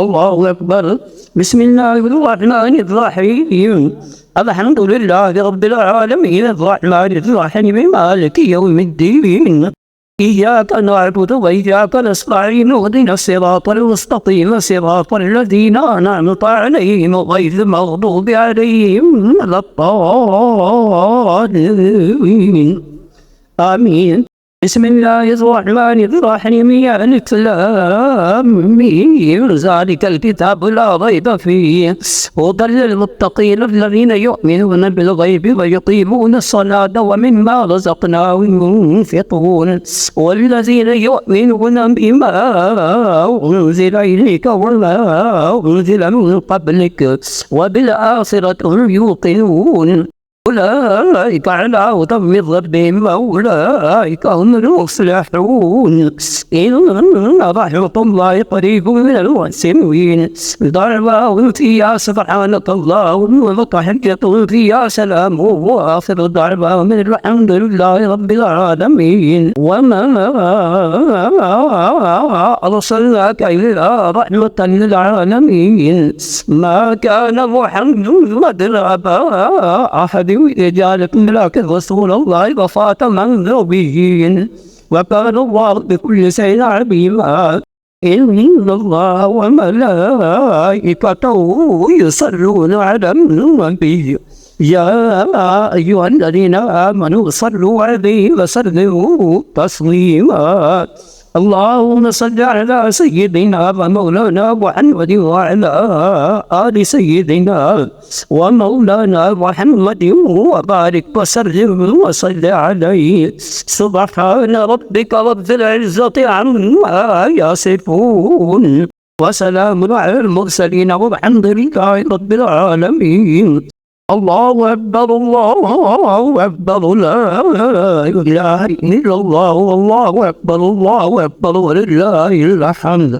الله أكبر. بسم الله الرحمن الرحيم. الحمد لله رب العالمين الرحمن الرحيم مالك يوم الدين. إياك نعبد وإياك نستعين اهدنا الصراط المستقيم صراط الذين أنعمت عليهم غير المغضوب عليهم ولا الضالين. آمين. بسم الله الرحمن الرحيم. ألف لام ميم. ذلك الكتاب لا ريب فيه هدى للمتقين الذين يؤمنون بالغيب ويقيمون الصلاة ومما رزقناهم ينفقون والذين يؤمنون بما أنزل إليك وما أنزل من قبلك وبالآخرة هم يوقنون أولئك على هدى من ربهم وأولئك هم المفلحون. إن رحمة الله قريب من المحسنين. دعواهم فيها سبحانك اللهم وتحيتهم فيها سلام وآخر دعواهم الحمد لله رب العالمين. وما أرسلناك إلا رحمة للعالمين. ما كان محمد أبا أحد رجالكم لكن رسول الله وخاتم النبيين وكان الله بكل شيء عليما. إن الله وملائكته يصلون على النبي يا أيها الذين آمنوا صلوا عليه وسلموا تسليما. اللهم صل على سيدنا ومولانا محمد وعلى آل سيدنا ومولانا محمد وبارك وسلم وصل عليه. سبحان ربك رب العزة عما يصفون وسلام على المرسلين والحمد لله رب العالمين. الله أكبر الله أكبر لا إله إلا الله والله أكبر الله أكبر ولله الحمد.